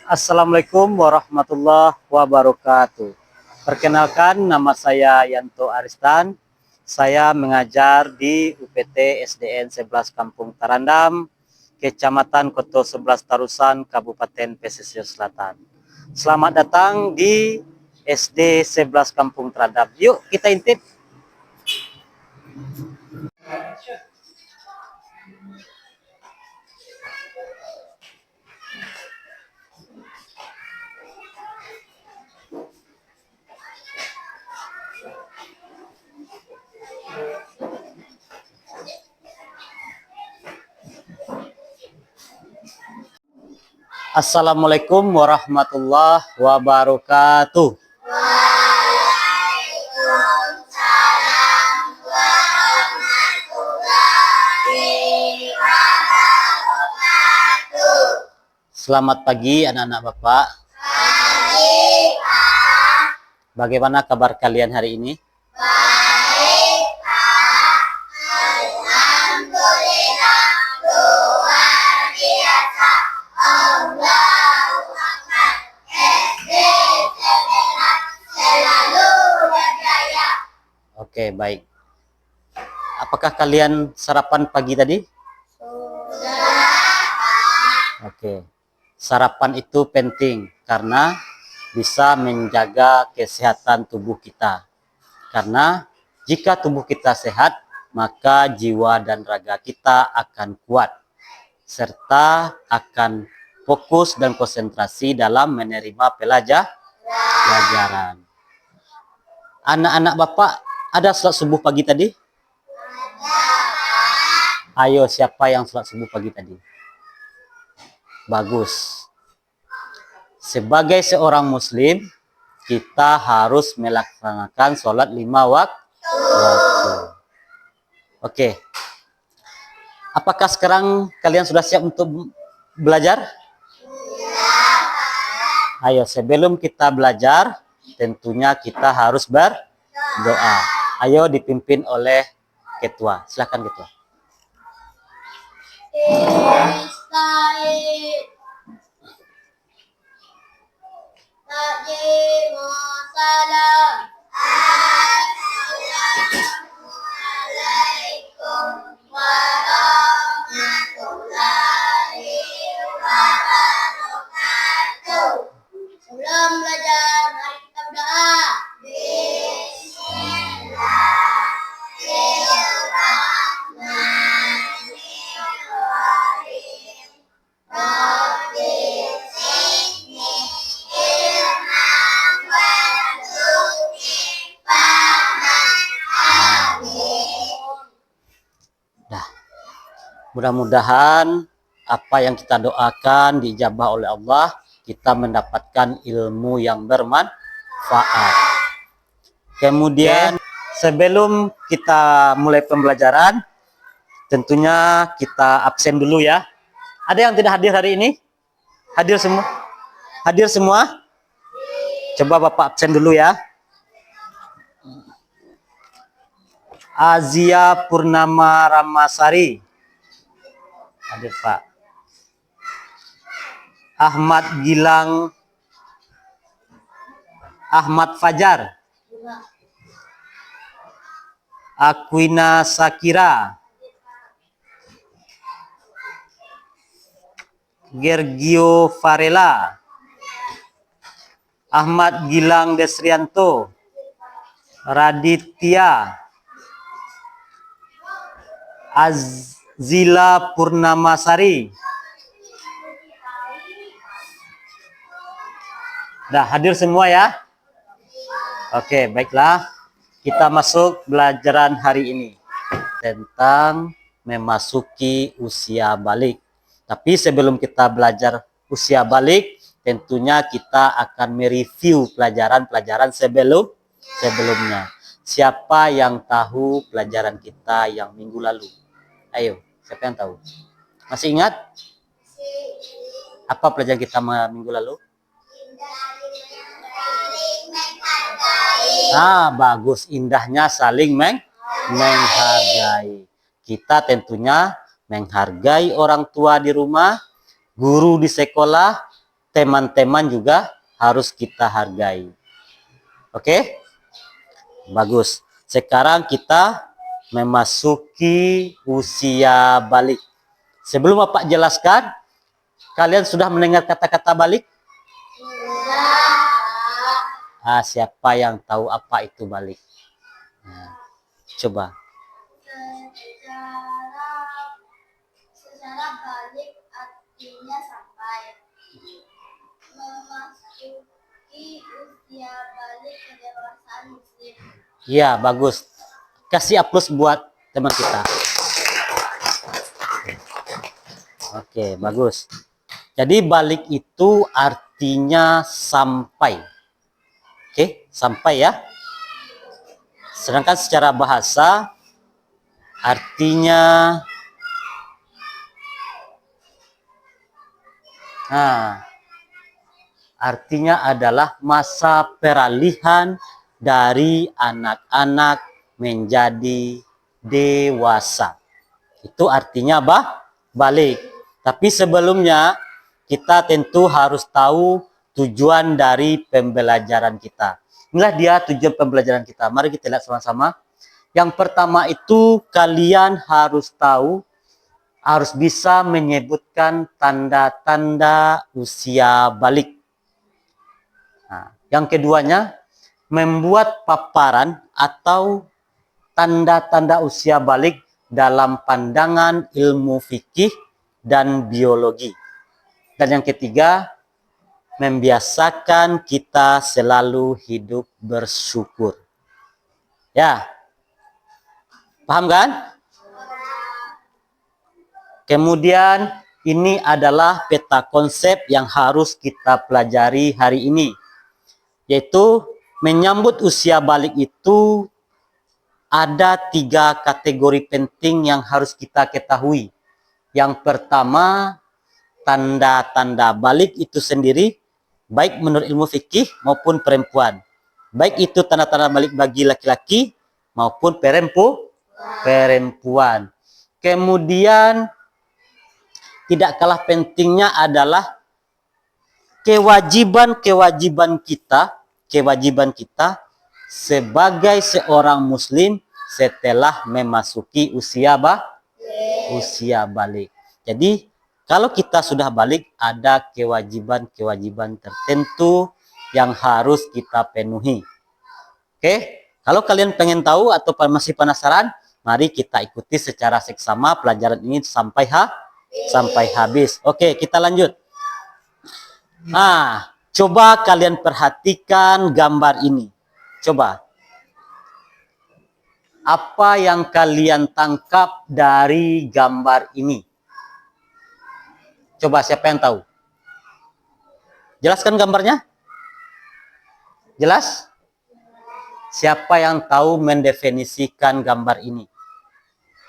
Assalamualaikum warahmatullahi wabarakatuh. Perkenalkan, nama saya Yanto Aristan. Saya mengajar di UPT SDN 11 Kampung Tarandam, Kecamatan Koto 11 Tarusan, Kabupaten Pesisir Selatan. Selamat datang di SD 11 Kampung Tarandam. Yuk kita intip. Assalamualaikum warahmatullahi wabarakatuh. Waalaikumsalam warahmatullahi wabarakatuh. Selamat pagi anak-anak Bapak. Pagi, Pak. Bagaimana kabar kalian hari ini? Baik, Pak. Alhamdulillah, luar biasa. Allahu Akbar. SD sebelas selalu berjaya. Oke, baik. Apakah kalian sarapan pagi tadi? Sudah. Oke. Sarapan itu penting karena bisa menjaga kesehatan tubuh kita. Karena jika tubuh kita sehat, maka jiwa dan raga kita akan kuat serta akan fokus dan konsentrasi dalam menerima pelajaran. Anak-anak Bapak, ada sholat subuh pagi tadi? Ayo, siapa yang sholat subuh pagi tadi? Bagus. Sebagai seorang muslim, kita harus melaksanakan sholat 5 waktu. Oke. Apakah sekarang kalian sudah siap untuk belajar? Ayo, sebelum kita belajar, tentunya kita harus berdoa. Ayo, dipimpin oleh ketua. Silakan ketua. Ista'in. Tajimu salam. Assalamualaikum warahmatullahi wabarakatuh. Sebelum belajar, mari kita berdoa. Bismillahirrahmanirrahim. Rabbi zidni ilman warzuqni fahman. Amin. Dah. Mudah-mudahan apa yang kita doakan diijabah oleh Allah, kita mendapatkan ilmu yang bermanfaat. Kemudian sebelum kita mulai pembelajaran, tentunya kita absen dulu ya. Ada yang tidak hadir hari ini? Hadir semua? Hadir semua? Coba Bapak absen dulu ya. Azia Purnama Ramasari. Hadir Pak. Ahmad Gilang. Ahmad Fajar. Aquina Sakira. Gergio Varela. Ahmad Gilang Desrianto. Raditya. Azila Purnamasari. Dah hadir semua ya? Oke, baiklah. Kita masuk pelajaran hari ini tentang memasuki usia balik. Tapi sebelum kita belajar usia balik, tentunya kita akan mereview pelajaran-pelajaran sebelumnya. Siapa yang tahu pelajaran kita yang minggu lalu? Ayo, siapa yang tahu? Masih ingat? Apa pelajaran kita minggu lalu? Bagus. Indahnya saling menghargai. Kita tentunya menghargai orang tua di rumah, guru di sekolah, teman-teman juga harus kita hargai. Oke? Bagus. Sekarang kita memasuki usia balik. Sebelum Bapak jelaskan, kalian sudah mendengar kata-kata balik? Siapa yang tahu apa itu balik? Nah, coba. Secara balik artinya sampai memasuki usia balik kedewasaan muslim. Ya, bagus. Kasih aplaus buat teman kita. Oke, bagus. Jadi balik itu artinya sampai. Oke, sampai ya. Sedangkan secara bahasa artinya artinya adalah masa peralihan dari anak-anak menjadi dewasa. Itu artinya balik. Tapi sebelumnya kita tentu harus tahu tujuan dari pembelajaran kita. Inilah dia tujuan pembelajaran kita. Mari kita lihat sama-sama. Yang pertama itu kalian harus tahu, harus bisa menyebutkan tanda-tanda usia balik. Nah, yang keduanya, membuat paparan atau tanda-tanda usia balik dalam pandangan ilmu fikih dan biologi. Dan yang ketiga, membiasakan kita selalu hidup bersyukur. Ya, paham kan? Kemudian ini adalah peta konsep yang harus kita pelajari hari ini. Yaitu menyambut usia balik itu ada 3 kategori penting yang harus kita ketahui. Yang pertama, tanda-tanda balik itu sendiri, baik menurut ilmu fikih maupun perempuan. Baik itu tanda-tanda balik bagi laki-laki maupun perempuan. Kemudian, tidak kalah pentingnya adalah kewajiban kita sebagai seorang muslim setelah memasuki usia balik. Jadi kalau kita sudah balik, ada kewajiban-kewajiban tertentu yang harus kita penuhi. Oke, kalau kalian pengen tahu atau masih penasaran, mari kita ikuti secara seksama pelajaran ini sampai habis. Oke, kita lanjut. Nah, coba kalian perhatikan gambar ini. Coba. Apa yang kalian tangkap dari gambar ini? Coba siapa yang tahu? Jelaskan gambarnya. Jelas? Siapa yang tahu mendefinisikan gambar ini?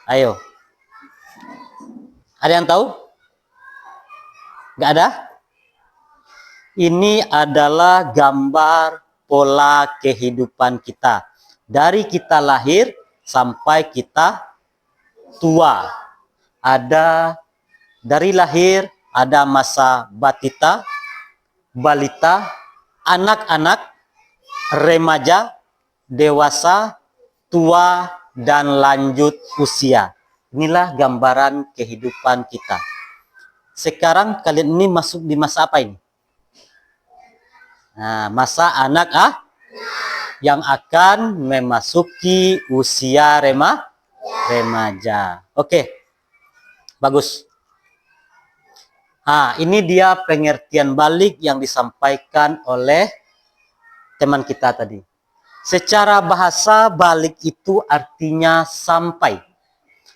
Ayo. Ada yang tahu? Gak ada? Ini adalah gambar pola kehidupan kita. Dari kita lahir sampai kita tua. Ada dari lahir, ada masa batita, balita, anak-anak, remaja, dewasa, tua, dan lanjut usia. Inilah gambaran kehidupan kita. Sekarang kalian ini masuk di masa apa ini? Nah, masa anak yang akan memasuki usia remaja. Oke. Bagus. Nah, ini dia pengertian balik yang disampaikan oleh teman kita tadi. Secara bahasa balik itu artinya sampai.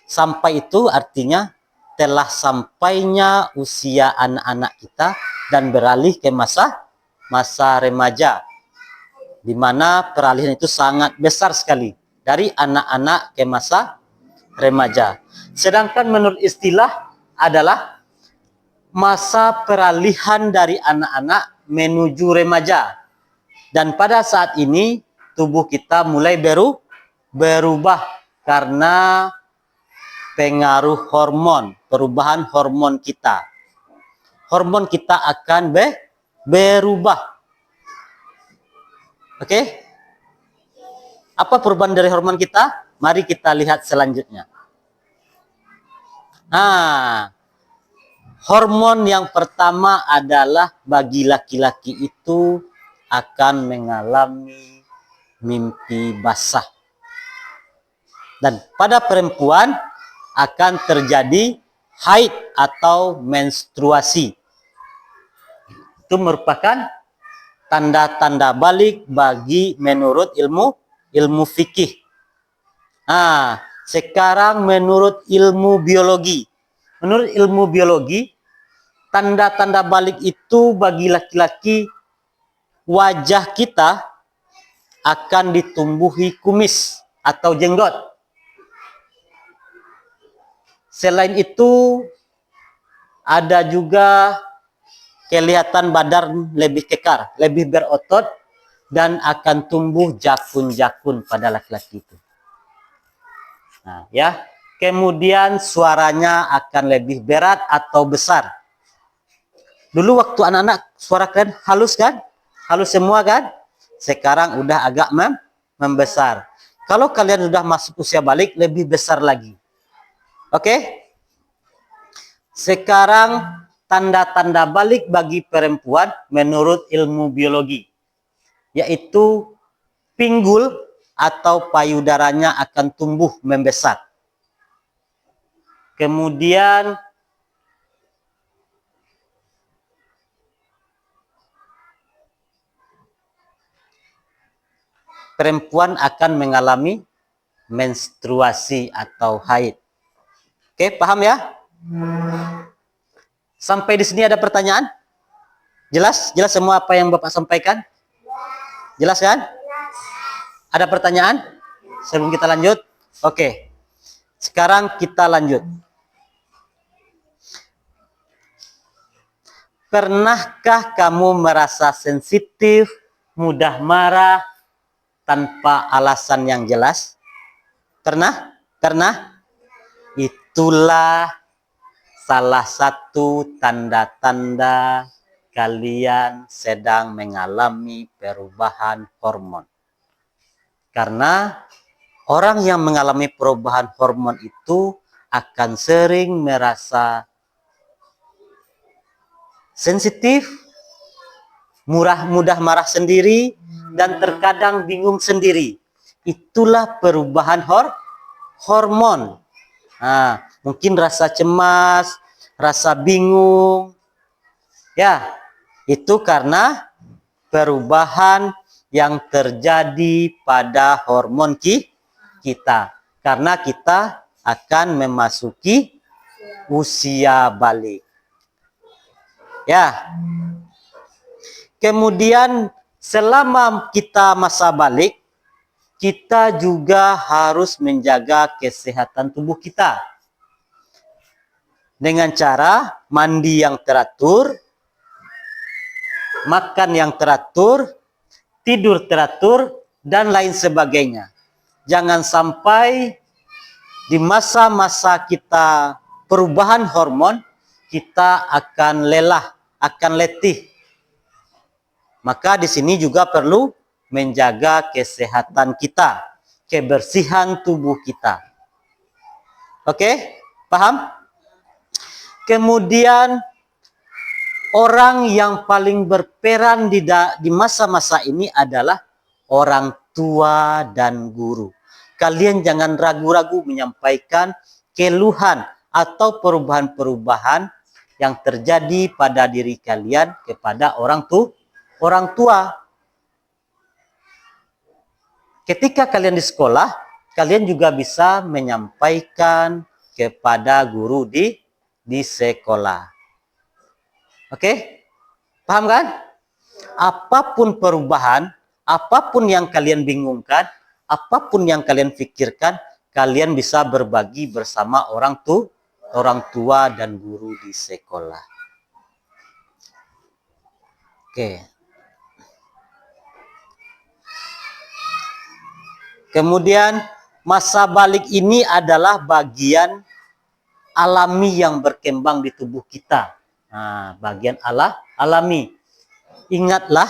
Sampai itu artinya telah sampainya usia anak-anak kita dan beralih ke masa remaja, di mana peralihan itu sangat besar sekali dari anak-anak ke masa remaja. Sedangkan menurut istilah adalah masa peralihan dari anak-anak menuju remaja. Dan pada saat ini tubuh kita mulai berubah karena pengaruh hormon, perubahan hormon kita. Hormon kita akan berubah. Oke? Apa perubahan dari hormon kita? Mari kita lihat selanjutnya. Nah, hormon yang pertama adalah bagi laki-laki itu akan mengalami mimpi basah. Dan pada perempuan akan terjadi haid atau menstruasi. Itu merupakan tanda-tanda balik bagi menurut ilmu fikih. Nah, sekarang menurut ilmu biologi. Menurut ilmu biologi, tanda-tanda balik itu bagi laki-laki, wajah kita akan ditumbuhi kumis atau jenggot. Selain itu, ada juga kelihatan badan lebih kekar, lebih berotot, dan akan tumbuh jakun-jakun pada laki-laki itu. Nah, ya. Kemudian suaranya akan lebih berat atau besar. Dulu waktu anak-anak suara kalian halus kan? Halus semua kan? Sekarang udah agak membesar. Kalau kalian sudah masuk usia balik, lebih besar lagi. Oke? Sekarang tanda-tanda balik bagi perempuan menurut ilmu biologi, yaitu pinggul atau payudaranya akan tumbuh membesar. Kemudian perempuan akan mengalami menstruasi atau haid. Oke, paham ya? Sampai di sini ada pertanyaan? Jelas? Jelas semua apa yang Bapak sampaikan? Jelas kan? Ada pertanyaan? Sebelum kita lanjut? Oke. Sekarang kita lanjut. Pernahkah kamu merasa sensitif, mudah marah, tanpa alasan yang jelas? Pernah? Pernah? Itulah salah satu tanda-tanda kalian sedang mengalami perubahan hormon. Karena orang yang mengalami perubahan hormon itu akan sering merasa sensitif, mudah marah sendiri, dan terkadang bingung sendiri. Itulah perubahan hormon. Nah, mungkin rasa cemas, rasa bingung. Ya, itu karena perubahan yang terjadi pada hormon kita. Karena kita akan memasuki usia balik. Ya. Kemudian selama kita masa balik, kita juga harus menjaga kesehatan tubuh kita. Dengan cara mandi yang teratur, makan yang teratur, tidur teratur, dan lain sebagainya. Jangan sampai di masa-masa kita perubahan hormon, kita akan lelah, akan letih. Maka di sini juga perlu menjaga kesehatan kita, kebersihan tubuh kita. Oke, paham? Kemudian orang yang paling berperan di masa-masa ini adalah orang tua dan guru. Kalian jangan ragu-ragu menyampaikan keluhan atau perubahan-perubahan yang terjadi pada diri kalian kepada orang tua. Ketika kalian di sekolah, kalian juga bisa menyampaikan kepada guru di sekolah. Oke? Paham kan? Apapun perubahan, apapun yang kalian bingungkan, apapun yang kalian pikirkan, kalian bisa berbagi bersama orang tua dan guru di sekolah. Oke. Kemudian masa balik ini adalah bagian alami yang berkembang di tubuh kita. Nah, bagian alami. ingatlah,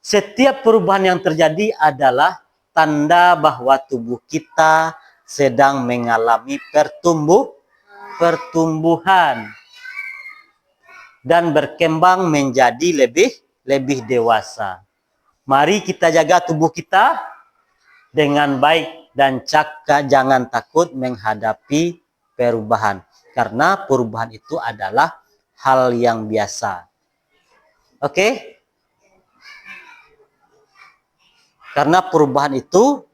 setiap perubahan yang terjadi adalah tanda bahwa tubuh kita sedang mengalami pertumbuhan dan berkembang menjadi lebih dewasa. Mari kita jaga tubuh kita dengan baik dan jangan takut menghadapi perubahan. Karena perubahan itu adalah hal yang biasa. Oke? Karena perubahan itu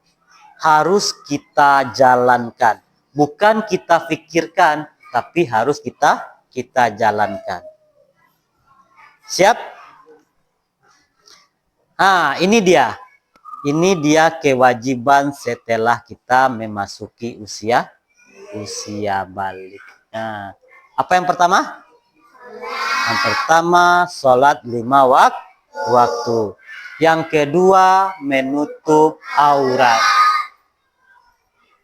harus kita jalankan. Bukan kita pikirkan, tapi harus kita jalankan. Siap? Ah, ini dia. Ini dia kewajiban setelah kita memasuki usia balik. Nah, apa yang pertama? Yang pertama, sholat 5 waktu. Yang kedua, menutup aurat.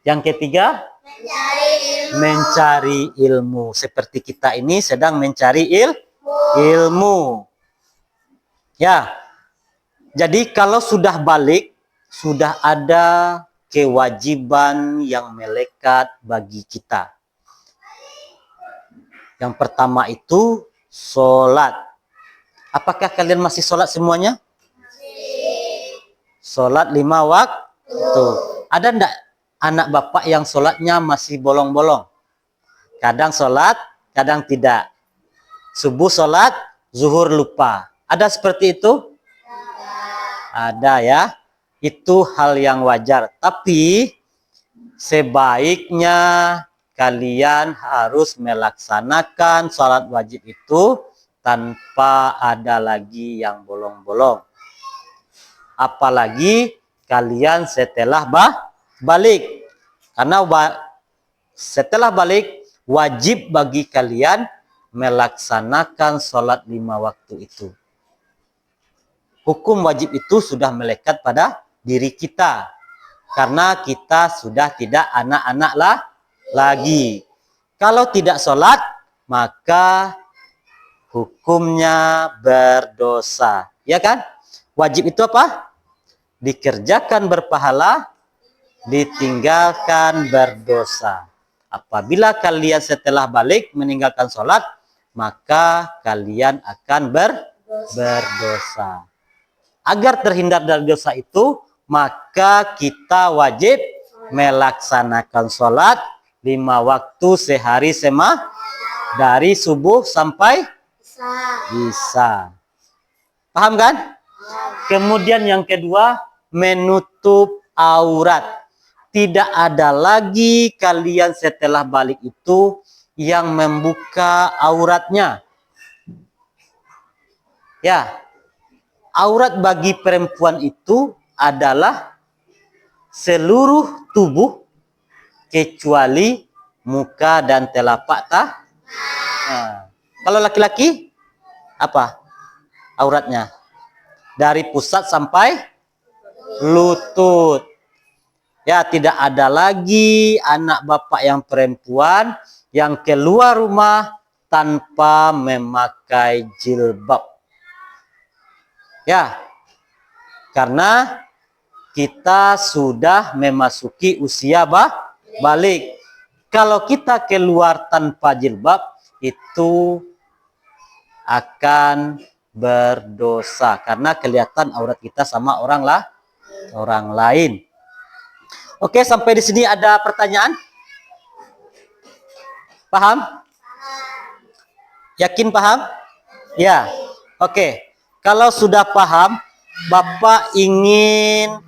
Yang ketiga, mencari ilmu. Seperti kita ini sedang mencari ilmu. Ya. Jadi kalau sudah balik, sudah ada kewajiban yang melekat bagi kita. Yang pertama itu sholat. Apakah kalian masih sholat semuanya? Sholat 5 waktu. Ada enggak anak bapak yang sholatnya masih bolong-bolong? Kadang sholat, kadang tidak. Subuh sholat, zuhur lupa. Ada seperti itu? Ada ya. Itu hal yang wajar. Tapi sebaiknya kalian harus melaksanakan sholat wajib itu tanpa ada lagi yang bolong-bolong. Apalagi kalian setelah balik. Karena setelah balik wajib bagi kalian melaksanakan sholat 5 waktu itu. Hukum wajib itu sudah melekat pada diri kita. Karena kita sudah tidak anak-anak lagi. Kalau tidak sholat, maka hukumnya berdosa. Ya kan? Wajib itu apa? Dikerjakan berpahala, ditinggalkan berdosa. Apabila kalian setelah balik meninggalkan sholat, maka kalian akan berdosa. Agar terhindar dari dosa itu, maka kita wajib melaksanakan sholat 5 waktu sehari dari subuh sampai isya. Paham kan? Kemudian yang kedua, menutup aurat. Tidak ada lagi kalian setelah balik itu yang membuka auratnya. Ya, aurat bagi perempuan itu adalah seluruh tubuh kecuali muka dan telapak Nah, kalau laki-laki apa auratnya? Dari pusat sampai lutut. Ya, tidak ada lagi anak bapak yang perempuan yang keluar rumah tanpa memakai jilbab. Ya, karena kita sudah memasuki usia balik. Kalau kita keluar tanpa jilbab, itu akan berdosa. Karena kelihatan aurat kita sama orang lain. Oke, sampai di sini ada pertanyaan? Paham? Yakin paham? Ya, oke. Kalau sudah paham, Bapak ingin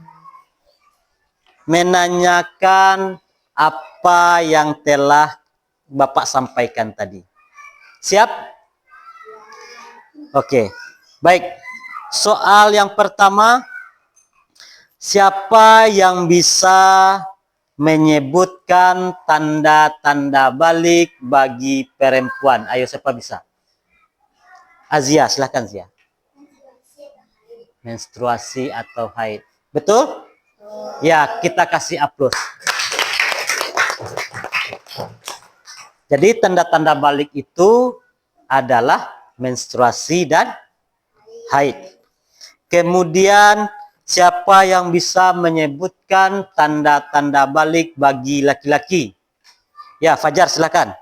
menanyakan apa yang telah Bapak sampaikan tadi. Siap? Oke. Baik. Soal yang pertama, siapa yang bisa menyebutkan tanda-tanda balik bagi perempuan? Ayo, siapa bisa? Azia, silahkan Zia. Menstruasi atau haid. Betul? Ya, kita kasih aplaus. Jadi tanda-tanda balik itu adalah menstruasi dan haid. Kemudian siapa yang bisa menyebutkan tanda-tanda balik bagi laki-laki? Ya, Fajar silakan.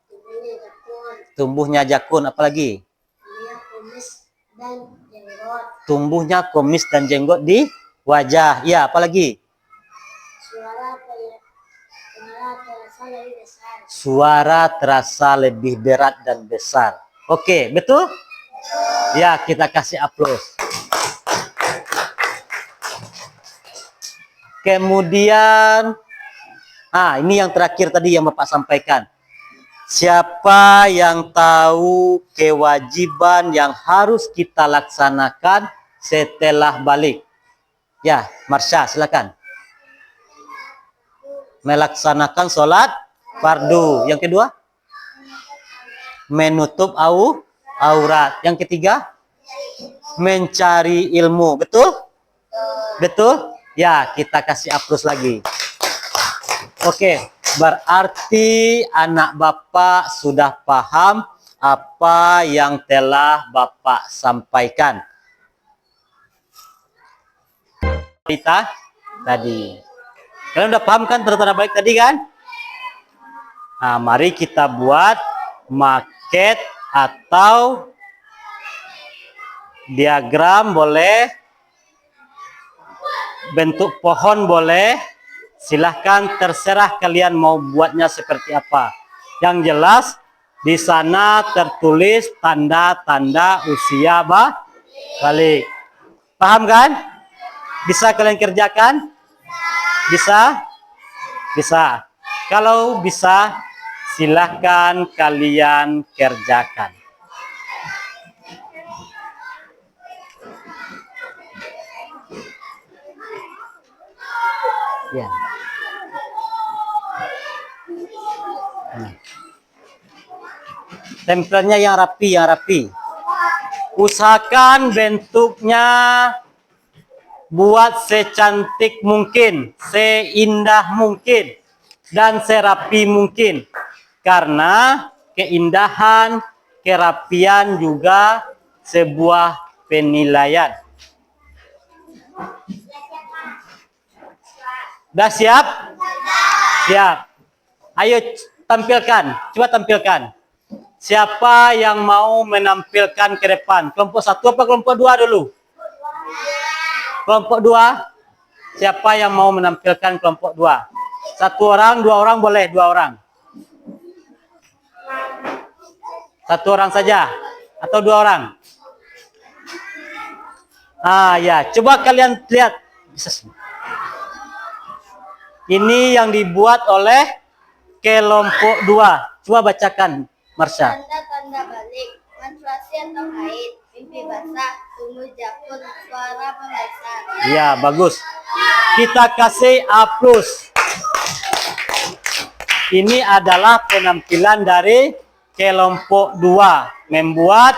Tubuhnya jakun, Tumbuhnya jakun, apalagi? tubuhnya kumis dan jenggot, Tumbuhnya kumis dan jenggot di wajah. Ya, apalagi? suara terasa lebih besar. Suara terasa lebih berat dan besar. Oke, betul? Ya, kita kasih aplaus. Kemudian, ini yang terakhir tadi yang Bapak sampaikan. Siapa yang tahu kewajiban yang harus kita laksanakan setelah balik? Ya, Marsha, silakan. Melaksanakan sholat fardu. Yang kedua? Menutup aurat. Yang ketiga? Mencari ilmu. Betul? Betul? Ya, kita kasih aplaus lagi. Oke, berarti anak Bapak sudah paham apa yang telah Bapak sampaikan. Kita tadi. Kalian udah paham kan tanda-tanda baik tadi kan? Nah, mari kita buat maket atau diagram boleh, bentuk pohon boleh, silahkan terserah kalian mau buatnya seperti apa. Yang jelas di sana tertulis tanda-tanda usia balik. Paham kan? Bisa kalian kerjakan? Bisa? Bisa. Kalau bisa, silahkan kalian kerjakan. Ya. Tempelnya yang rapi, yang rapi. Usahakan bentuknya buat secantik mungkin, seindah mungkin, dan serapi mungkin. Karena keindahan, kerapian juga sebuah penilaian. Udah siap? Siap. Ayo tampilkan, coba tampilkan. Siapa yang mau menampilkan ke depan? Kelompok 1 apa kelompok 2 dulu? Kelompok 2. Siapa yang mau menampilkan kelompok 2? 1 orang, 2 orang boleh, 2 orang. 1 orang saja atau 2 orang? Ya, coba kalian lihat. Ini yang dibuat oleh kelompok 2. Coba bacakan, Marsha. Tanda-tanda balik, menstruasi atau haid, mimpi basah, tumbuh jakun, suara membesar. Ya, bagus. Kita kasih aplaus. Ini adalah penampilan dari kelompok 2. Membuat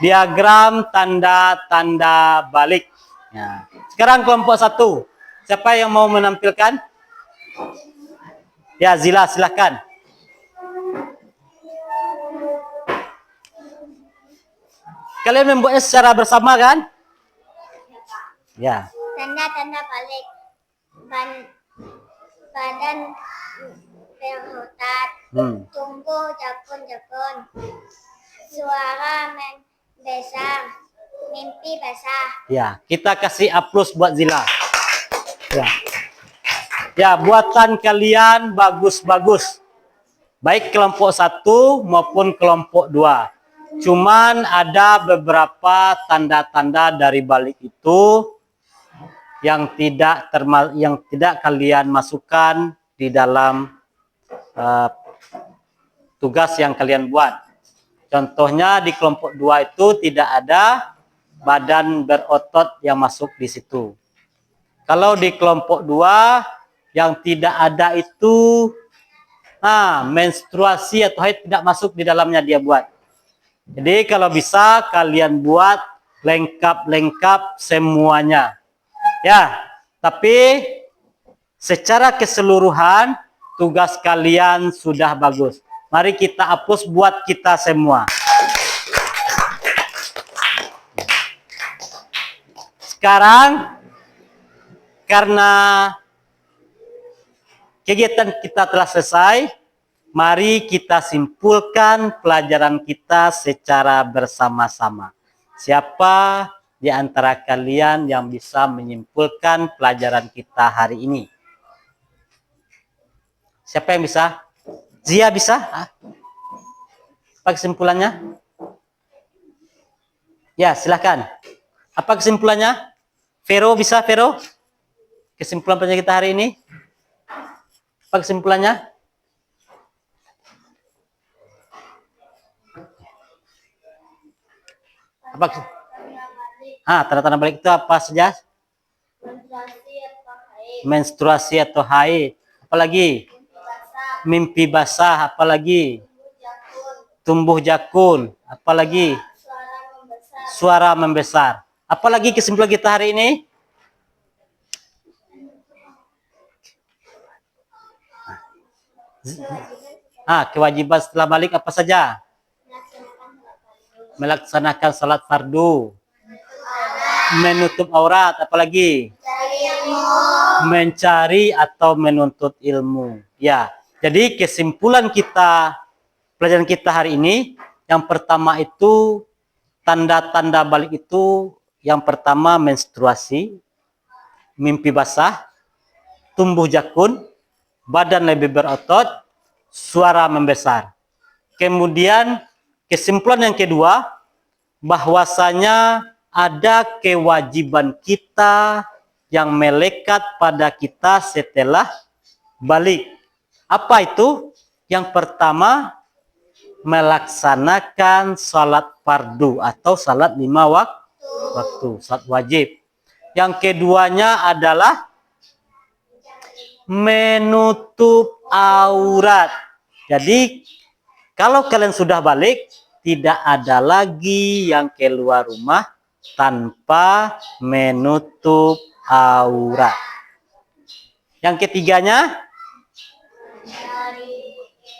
diagram tanda-tanda balik. Ya. Sekarang kelompok 1. Siapa yang mau menampilkan? Ya, Zila, silakan. Kalian membuatnya secara bersama kan? Ya. Tanda-tanda balik, badan berotot, tumbuh jakun-jakun, suara membesar, mimpi basah. Ya, kita kasih aplaus buat Zila. Ya. Ya, buatan kalian bagus-bagus. Baik kelompok 1 maupun kelompok 2. Cuman ada beberapa tanda-tanda dari balik itu yang tidak kalian masukkan di dalam tugas yang kalian buat. Contohnya di kelompok 2 itu tidak ada badan berotot yang masuk di situ. Kalau di kelompok 2 yang tidak ada itu menstruasi atau haid tidak masuk di dalamnya dia buat. Jadi kalau bisa kalian buat lengkap-lengkap semuanya. Ya, tapi secara keseluruhan tugas kalian sudah bagus. Mari kita aplaus buat kita semua. Sekarang karena kegiatan kita telah selesai, mari kita simpulkan pelajaran kita secara bersama-sama. Siapa di antara kalian yang bisa menyimpulkan pelajaran kita hari ini? Siapa yang bisa? Zia bisa? Apa kesimpulannya? Ya, silakan. Apa kesimpulannya? Vero bisa, Vero? Kesimpulan pelajaran kita hari ini? Apa kesimpulannya? Apa? Tanda-tanda balik itu apa saja? Menstruasi atau haid. Apalagi? Mimpi basah. Apalagi? Tumbuh jakun. Apalagi? Suara membesar. Apalagi kesimpulan kita hari ini? Kewajiban setelah balik apa saja? Melaksanakan salat fardu, menutup aurat, apalagi mencari atau menuntut ilmu. Ya, jadi kesimpulan kita pelajaran kita hari ini, yang pertama itu tanda-tanda balik itu, yang pertama menstruasi, mimpi basah, tumbuh jakun, badan lebih berotot, suara membesar. Kemudian kesimpulan yang kedua, bahwasanya ada kewajiban kita yang melekat pada kita setelah balik. Apa itu? Yang pertama, melaksanakan salat fardu atau salat 5 waktu, salat wajib. Yang keduanya adalah menutup aurat. Jadi kalau kalian sudah balik, tidak ada lagi yang keluar rumah tanpa menutup aurat. Yang ketiganya,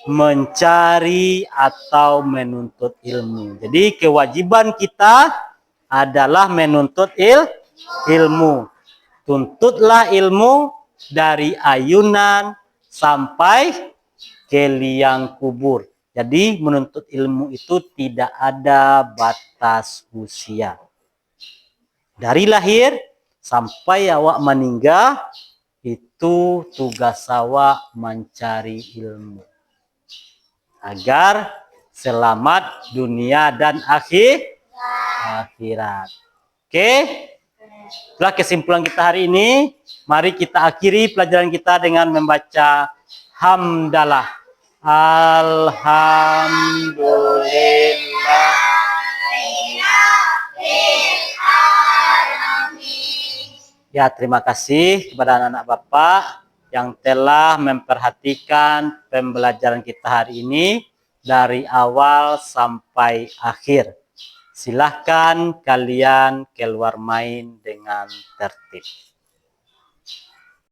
mencari atau menuntut ilmu. Jadi kewajiban kita adalah menuntut ilmu. Tuntutlah ilmu dari ayunan sampai ke liang kubur. Jadi menuntut ilmu itu tidak ada batas usia. Dari lahir sampai awak meninggal, itu tugas awak mencari ilmu. Agar selamat dunia dan akhirat. Oke? Itulah kesimpulan kita hari ini. Mari kita akhiri pelajaran kita dengan membaca hamdalah. Alhamdulillah. Ya, terima kasih kepada anak-anak Bapak yang telah memperhatikan pembelajaran kita hari ini dari awal sampai akhir. Silahkan kalian keluar main dengan tertib.